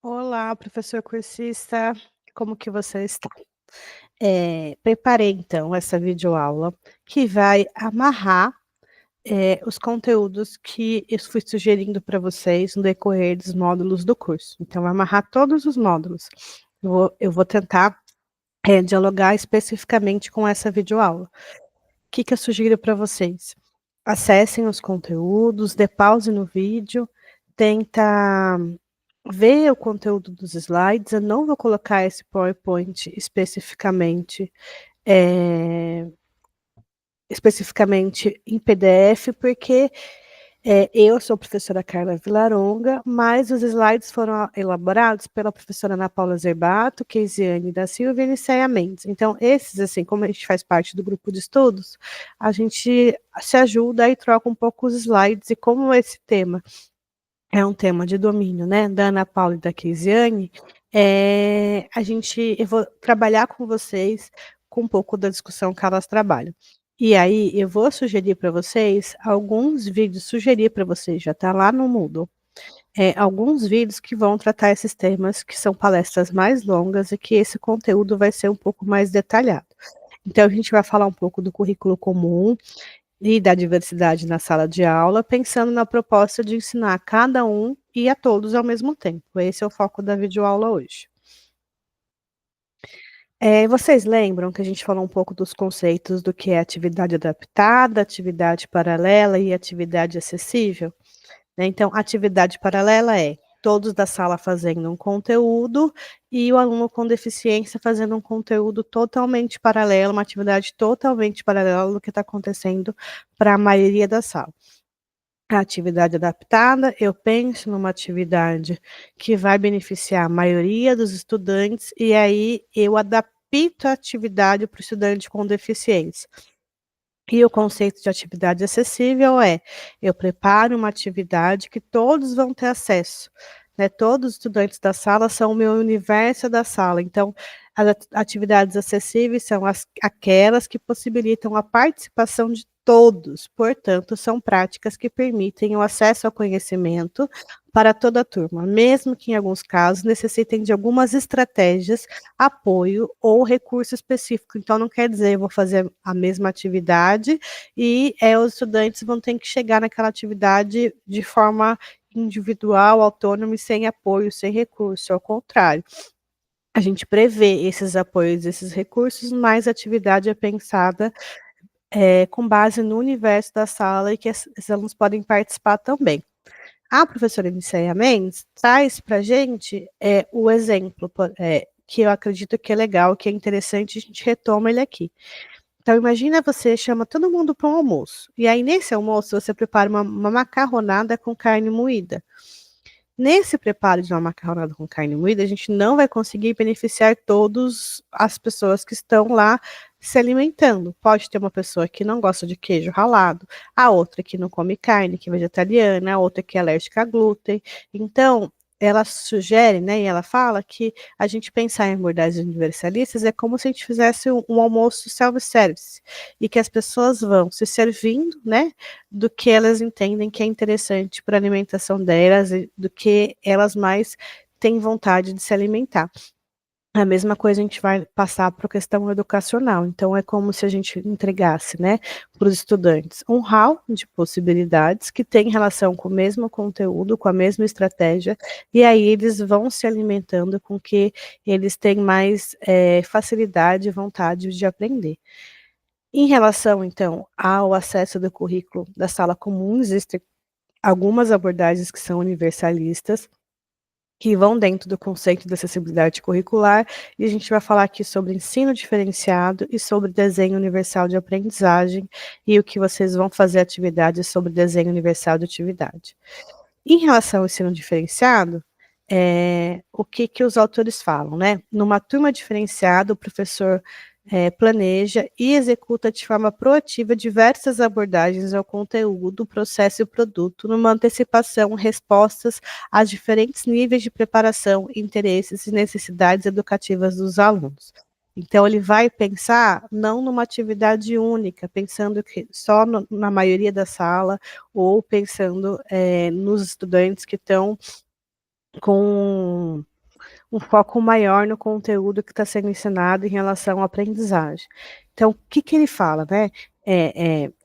Olá, professor cursista, como que você está? Preparei então essa videoaula que vai amarrar, os conteúdos que eu fui sugerindo para vocês no decorrer dos módulos do curso. Então, vai amarrar todos os módulos. Eu vou tentar, dialogar especificamente com essa videoaula. O que que eu sugiro para vocês? Acessem os conteúdos, dê pause no vídeo, tenta ver o conteúdo dos slides. Eu não vou colocar esse PowerPoint especificamente em PDF, porque eu sou a professora Carla Vilaronga, mas os slides foram elaborados pela professora Ana Paula Zerbato, Keisiane da Silva e Nicéia Mendes. Então, esses, assim, como a gente faz parte do grupo de estudos, a gente se ajuda e troca um pouco os slides, e como esse tema é um tema de domínio, né, da Ana Paula e da Keisiane, eu vou trabalhar com vocês com um pouco da discussão que elas trabalham. E aí, eu vou sugerir para vocês alguns vídeos, sugerir para vocês, já está lá no Moodle, alguns vídeos que vão tratar esses temas, que são palestras mais longas e que esse conteúdo vai ser um pouco mais detalhado. Então, a gente vai falar um pouco do currículo comum, e da diversidade na sala de aula, pensando na proposta de ensinar a cada um e a todos ao mesmo tempo. Esse é o foco da videoaula hoje. Vocês lembram que a gente falou um pouco dos conceitos do que é atividade adaptada, atividade paralela e atividade acessível? Né? Então, atividade paralela é todos da sala fazendo um conteúdo e o aluno com deficiência fazendo um conteúdo totalmente paralelo, uma atividade totalmente paralela do que está acontecendo para a maioria da sala. A atividade adaptada, eu penso numa atividade que vai beneficiar a maioria dos estudantes, e aí eu adapto a atividade para o estudante com deficiência. E o conceito de atividade acessível é: eu preparo uma atividade que todos vão ter acesso, né? Todos os estudantes da sala são o meu universo da sala. Então, as atividades acessíveis são aquelas que possibilitam a participação de todos, portanto, são práticas que permitem o acesso ao conhecimento para toda a turma, mesmo que em alguns casos necessitem de algumas estratégias, apoio ou recurso específico. Então, não quer dizer eu vou fazer a mesma atividade e os estudantes vão ter que chegar naquela atividade de forma individual, autônoma e sem apoio, sem recurso. Ao contrário, a gente prevê esses apoios, esses recursos, mas a atividade é pensada com base no universo da sala, e que esses alunos podem participar também. A professora Nicéia Mendes traz para a gente o exemplo, que eu acredito que é legal, que é interessante, a gente retoma ele aqui. Então, imagina, você chama todo mundo para um almoço, e aí nesse almoço você prepara uma macarronada com carne moída. Nesse preparo de uma macarronada com carne moída, a gente não vai conseguir beneficiar todas as pessoas que estão lá se alimentando. Pode ter uma pessoa que não gosta de queijo ralado, a outra que não come carne, que é vegetariana, a outra que é alérgica a glúten. Então, ela sugere, né, e ela fala que a gente pensar em abordagens universalistas é como se a gente fizesse um almoço self-service, e que as pessoas vão se servindo, né, do que elas entendem que é interessante para a alimentação delas e do que elas mais têm vontade de se alimentar. A mesma coisa a gente vai passar para a questão educacional. Então, é como se a gente entregasse, né, para os estudantes um hall de possibilidades que tem relação com o mesmo conteúdo, com a mesma estratégia, e aí eles vão se alimentando com que eles têm mais facilidade e vontade de aprender. Em relação, então, ao acesso do currículo da sala comum, existem algumas abordagens que são universalistas, que vão dentro do conceito de acessibilidade curricular, e a gente vai falar aqui sobre ensino diferenciado e sobre desenho universal de aprendizagem, e o que vocês vão fazer atividades sobre desenho universal de atividade. Em relação ao ensino diferenciado, o que que os autores falam, né? Numa turma diferenciada, o professor planeja e executa de forma proativa diversas abordagens ao conteúdo, processo e produto, numa antecipação, respostas a diferentes níveis de preparação, interesses e necessidades educativas dos alunos. Então, ele vai pensar não numa atividade única, pensando que só na maioria da sala, ou pensando nos estudantes que estão com um foco maior no conteúdo que está sendo ensinado em relação à aprendizagem. Então, o que que ele fala, né?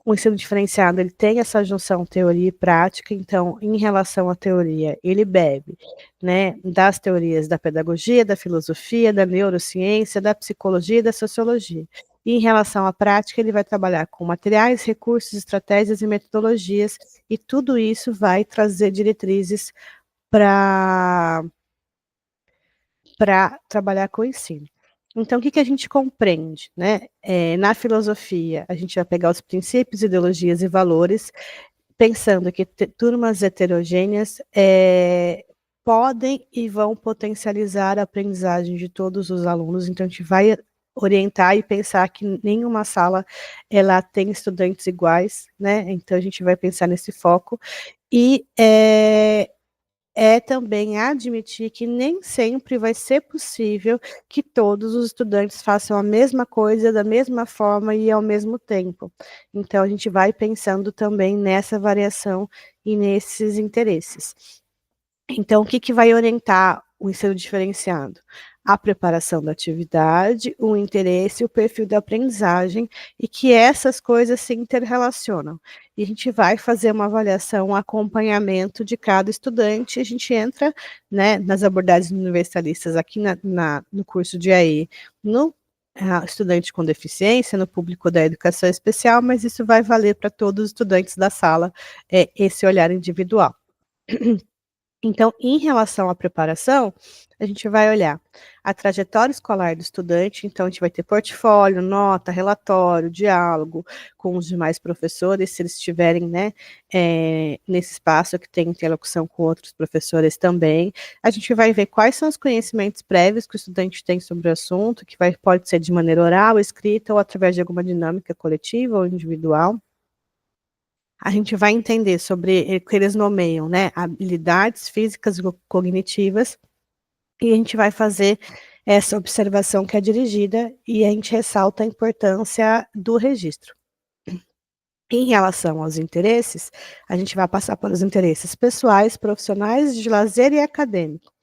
O ensino diferenciado, ele tem essa junção teoria e prática, então, em relação à teoria, ele bebe, né, das teorias da pedagogia, da filosofia, da neurociência, da psicologia e da sociologia. E em relação à prática, ele vai trabalhar com materiais, recursos, estratégias e metodologias, e tudo isso vai trazer diretrizes para trabalhar com o ensino. Então, o que que a gente compreende, né? Na filosofia, a gente vai pegar os princípios, ideologias e valores, pensando que turmas heterogêneas podem e vão potencializar a aprendizagem de todos os alunos. Então, a gente vai orientar e pensar que nenhuma sala ela tem estudantes iguais, né? Então, a gente vai pensar nesse foco. E também admitir que nem sempre vai ser possível que todos os estudantes façam a mesma coisa da mesma forma e ao mesmo tempo. Então, a gente vai pensando também nessa variação e nesses interesses. Então, o que que vai orientar o ensino diferenciado? A preparação da atividade, o interesse e o perfil da aprendizagem, e que essas coisas se interrelacionam. E a gente vai fazer uma avaliação, um acompanhamento de cada estudante, e a gente entra, né, nas abordagens universalistas aqui no curso de AE, no estudante com deficiência, no público da educação especial, mas isso vai valer para todos os estudantes da sala, esse olhar individual. Então, em relação à preparação, a gente vai olhar a trajetória escolar do estudante, então a gente vai ter portfólio, nota, relatório, diálogo com os demais professores, se eles estiverem, né, nesse espaço que tem interlocução com outros professores também. A gente vai ver quais são os conhecimentos prévios que o estudante tem sobre o assunto, que pode ser de maneira oral, escrita ou através de alguma dinâmica coletiva ou individual. A gente vai entender sobre o que eles nomeiam, né, habilidades físicas e cognitivas, e a gente vai fazer essa observação que é dirigida e a gente ressalta a importância do registro. Em relação aos interesses, a gente vai passar pelos interesses pessoais, profissionais, de lazer e acadêmico.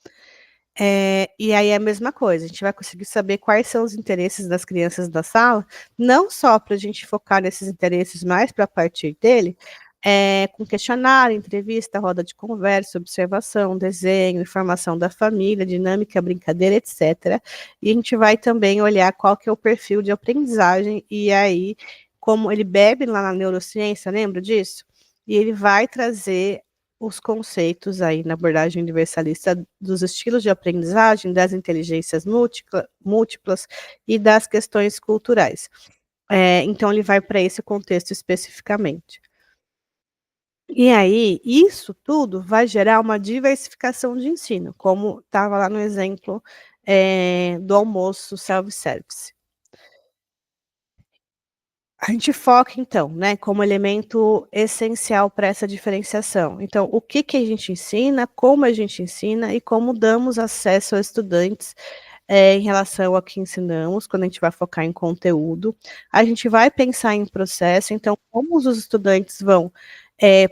E aí é a mesma coisa, a gente vai conseguir saber quais são os interesses das crianças da sala, não só para a gente focar nesses interesses, mas para partir dele, com questionário, entrevista, roda de conversa, observação, desenho, informação da família, dinâmica, brincadeira, etc. E a gente vai também olhar qual que é o perfil de aprendizagem, e aí, como ele bebe lá na neurociência, lembra disso? E ele vai trazer os conceitos aí na abordagem universalista dos estilos de aprendizagem, das inteligências múltiplas e das questões culturais. Então, ele vai para esse contexto especificamente. E aí, isso tudo vai gerar uma diversificação de ensino, como estava lá no exemplo do almoço self-service. A gente foca, então, né, como elemento essencial para essa diferenciação. Então, o que que a gente ensina, como a gente ensina e como damos acesso aos estudantes em relação ao que ensinamos, quando a gente vai focar em conteúdo. A gente vai pensar em processo, então, como os estudantes vão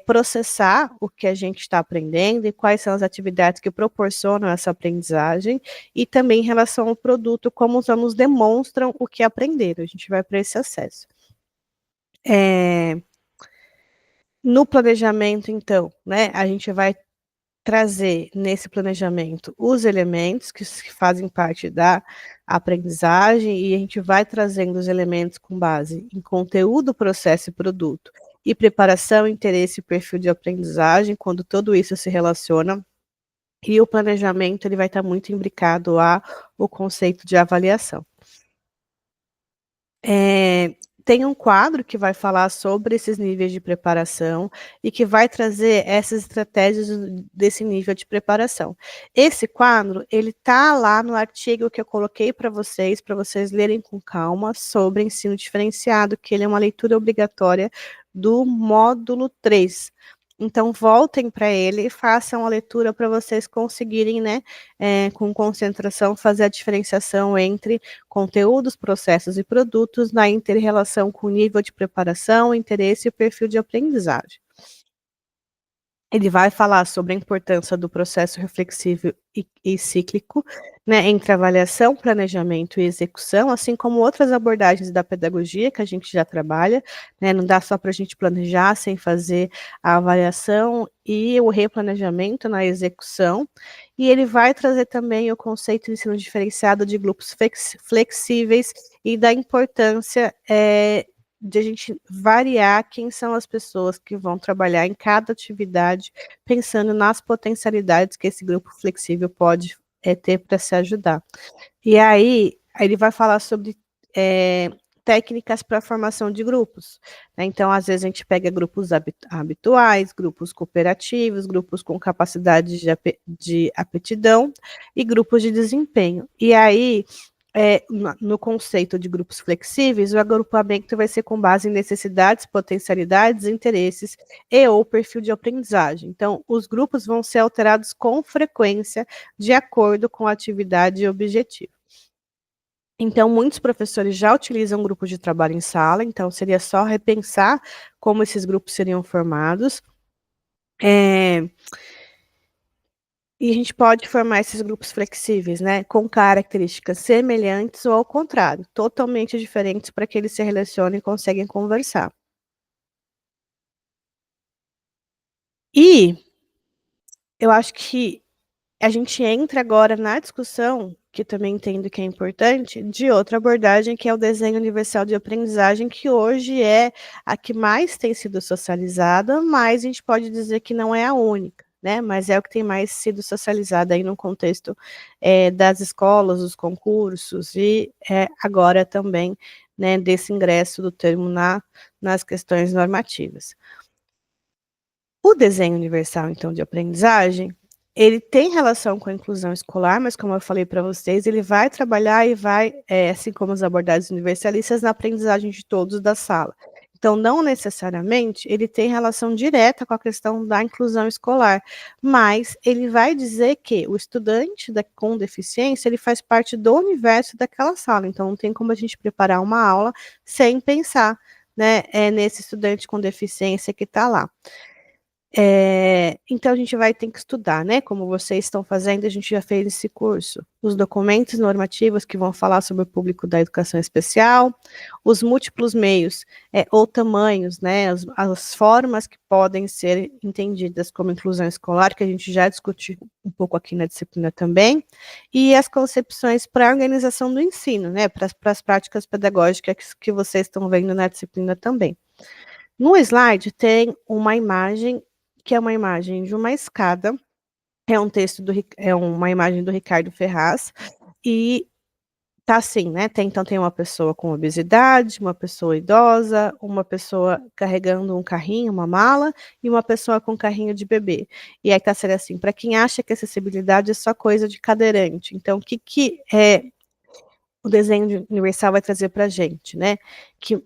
processar o que a gente está aprendendo e quais são as atividades que proporcionam essa aprendizagem, e também em relação ao produto, como os alunos demonstram o que aprenderam. A gente vai para esse acesso. No planejamento, então, né, a gente vai trazer nesse planejamento os elementos que fazem parte da aprendizagem, e a gente vai trazendo os elementos com base em conteúdo, processo e produto, e preparação, interesse e perfil de aprendizagem, quando tudo isso se relaciona, e o planejamento ele vai estar muito imbricado ao conceito de avaliação. Tem um quadro que vai falar sobre esses níveis de preparação e que vai trazer essas estratégias desse nível de preparação. Esse quadro, ele tá lá no artigo que eu coloquei para vocês lerem com calma sobre ensino diferenciado, que ele é uma leitura obrigatória do módulo 3. Então, voltem para ele e façam a leitura para vocês conseguirem, né, com concentração, fazer a diferenciação entre conteúdos, processos e produtos na inter-relação com o nível de preparação, interesse e perfil de aprendizagem. Ele vai falar sobre a importância do processo reflexivo e cíclico, né, entre avaliação, planejamento e execução, assim como outras abordagens da pedagogia que a gente já trabalha, né, não dá só para a gente planejar sem fazer a avaliação e o replanejamento na execução, e ele vai trazer também o conceito de ensino diferenciado de grupos flexíveis e da importância de a gente variar quem são as pessoas que vão trabalhar em cada atividade, pensando nas potencialidades que esse grupo flexível pode ter para se ajudar. E aí ele vai falar sobre técnicas para a formação de grupos, né? Então, às vezes, a gente pega grupos habituais, grupos cooperativos, grupos com capacidade de aptidão e grupos de desempenho. E aí, no conceito de grupos flexíveis, o agrupamento vai ser com base em necessidades, potencialidades, interesses e ou perfil de aprendizagem. Então, os grupos vão ser alterados com frequência de acordo com a atividade e objetivo. Então, muitos professores já utilizam grupos de trabalho em sala, então seria só repensar como esses grupos seriam formados. E a gente pode formar esses grupos flexíveis, né, com características semelhantes ou ao contrário, totalmente diferentes para que eles se relacionem e conseguem conversar. E eu acho que a gente entra agora na discussão, que também entendo que é importante, de outra abordagem, que é o desenho universal de aprendizagem, que hoje é a que mais tem sido socializada, mas a gente pode dizer que não é a única, né? Mas é o que tem mais sido socializada aí no contexto das escolas, dos concursos, e agora também, né, desse ingresso do termo nas questões normativas. O desenho universal, então, de aprendizagem, ele tem relação com a inclusão escolar, mas como eu falei para vocês, ele vai trabalhar e vai, assim como as abordagens universalistas, na aprendizagem de todos da sala. Então, não necessariamente ele tem relação direta com a questão da inclusão escolar, mas ele vai dizer que o estudante com deficiência, ele faz parte do universo daquela sala, então não tem como a gente preparar uma aula sem pensar, né, nesse estudante com deficiência que está lá. Então a gente vai ter que estudar, né, como vocês estão fazendo, a gente já fez esse curso, os documentos normativos que vão falar sobre o público da educação especial, os múltiplos meios ou tamanhos, né, as formas que podem ser entendidas como inclusão escolar, que a gente já discutiu um pouco aqui na disciplina também, e as concepções para a organização do ensino, né, para as práticas pedagógicas que vocês estão vendo na disciplina também. No slide tem uma imagem, que é uma imagem de uma escada, é uma imagem do Ricardo Ferraz, e tá assim, né, então tem uma pessoa com obesidade, uma pessoa idosa, uma pessoa carregando um carrinho, uma mala, e uma pessoa com carrinho de bebê. E aí tá sendo assim, para quem acha que acessibilidade é só coisa de cadeirante, então o que o desenho universal vai trazer para a gente, né? Que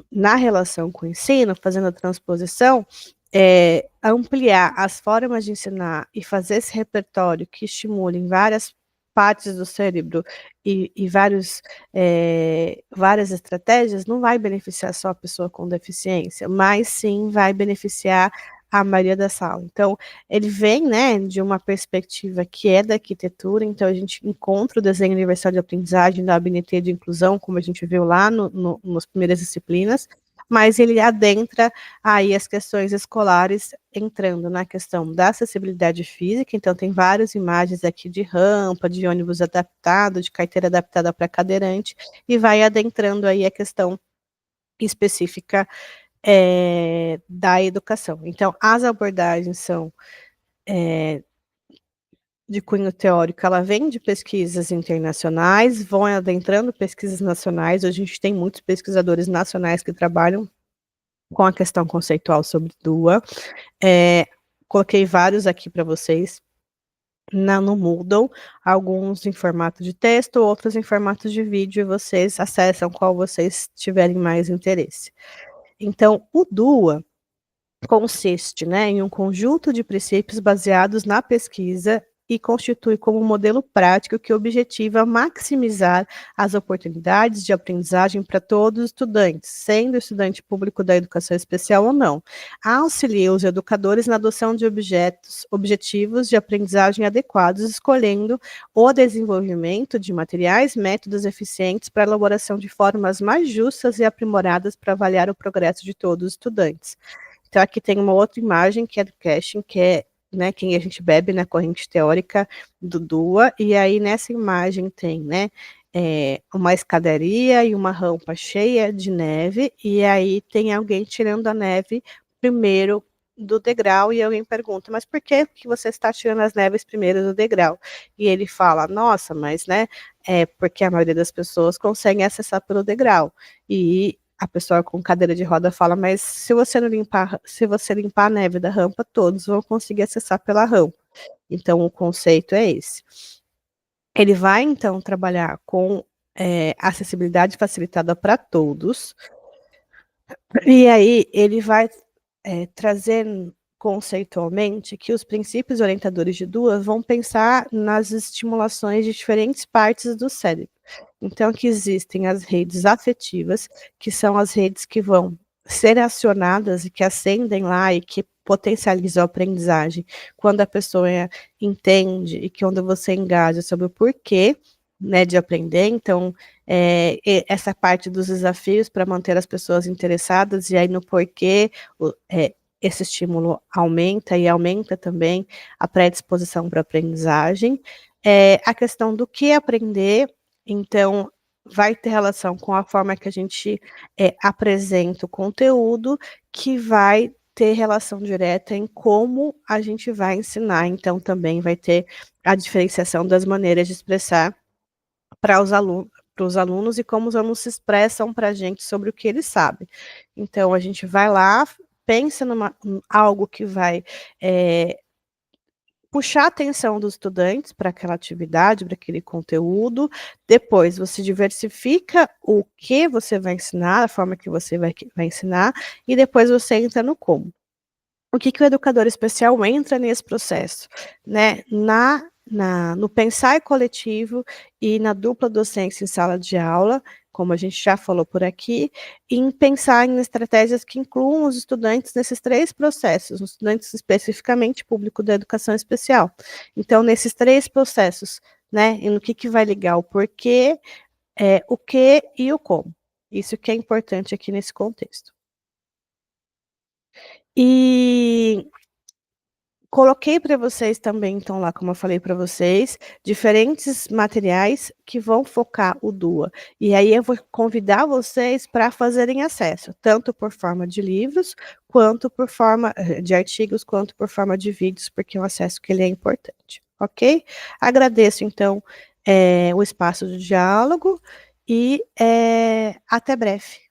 na relação com o ensino, fazendo a transposição, ampliar as formas de ensinar e fazer esse repertório que estimulem várias partes do cérebro e várias estratégias, não vai beneficiar só a pessoa com deficiência, mas sim vai beneficiar a maioria da sala. Então, ele vem, né, de uma perspectiva que é da arquitetura, então a gente encontra o desenho universal de aprendizagem da ABNT de inclusão, como a gente viu lá nas primeiras disciplinas, mas ele adentra aí as questões escolares, entrando na questão da acessibilidade física, então tem várias imagens aqui de rampa, de ônibus adaptado, de carteira adaptada para cadeirante, e vai adentrando aí a questão específica da educação. Então, as abordagens são de cunho teórico, ela vem de pesquisas internacionais, vão adentrando pesquisas nacionais, hoje a gente tem muitos pesquisadores nacionais que trabalham com a questão conceitual sobre DUA, coloquei vários aqui para vocês, no Moodle, alguns em formato de texto, outros em formato de vídeo, e vocês acessam qual vocês tiverem mais interesse. Então, o DUA consiste, né, em um conjunto de princípios baseados na pesquisa e constitui como um modelo prático que objetiva maximizar as oportunidades de aprendizagem para todos os estudantes, sendo estudante público da educação especial ou não. Auxilia os educadores na adoção de objetivos de aprendizagem adequados, escolhendo o desenvolvimento de materiais, métodos eficientes para a elaboração de formas mais justas e aprimoradas para avaliar o progresso de todos os estudantes. Então, aqui tem uma outra imagem que é do Cashin, que é, né, quem a gente bebe na corrente teórica do DUA, e aí nessa imagem tem, né, uma escadaria e uma rampa cheia de neve, e aí tem alguém tirando a neve primeiro do degrau, e alguém pergunta, mas por que você está tirando as neves primeiro do degrau? E ele fala, nossa, mas, né, é porque a maioria das pessoas conseguem acessar pelo degrau, e a pessoa com cadeira de roda fala, mas se você limpar a neve da rampa, todos vão conseguir acessar pela rampa. Então, o conceito é esse. Ele vai, então, trabalhar com acessibilidade facilitada para todos, e aí ele vai trazer conceitualmente que os princípios orientadores de duas vão pensar nas estimulações de diferentes partes do cérebro. Então, que existem as redes afetivas, que são as redes que vão ser acionadas e que acendem lá e que potencializam a aprendizagem quando a pessoa entende e que quando você engaja sobre o porquê, né, de aprender. Então, essa parte dos desafios para manter as pessoas interessadas, e aí no porquê esse estímulo aumenta e aumenta também a predisposição para a aprendizagem. A questão do que aprender, então, vai ter relação com a forma que a gente apresenta o conteúdo, que vai ter relação direta em como a gente vai ensinar. Então, também vai ter a diferenciação das maneiras de expressar para os alunos e como os alunos se expressam para a gente sobre o que eles sabem. Então, a gente vai lá, pensa em algo que vai puxar a atenção dos estudantes para aquela atividade, para aquele conteúdo. Depois, você diversifica o que você vai ensinar, a forma que você vai ensinar, e depois você entra no como. O que o educador especial entra nesse processo, né? No pensar coletivo e na dupla docência em sala de aula, como a gente já falou por aqui, em pensar em estratégias que incluam os estudantes nesses três processos, os estudantes especificamente público da educação especial. Então, nesses três processos, né, e no que vai ligar o porquê, o que e o como. Isso que é importante aqui nesse contexto. E coloquei para vocês também, então, lá, como eu falei para vocês, diferentes materiais que vão focar o DUA. E aí eu vou convidar vocês para fazerem acesso, tanto por forma de livros, quanto por forma de artigos, quanto por forma de vídeos, porque é um acesso que ele é importante, ok? Agradeço, então, o espaço de diálogo e até breve.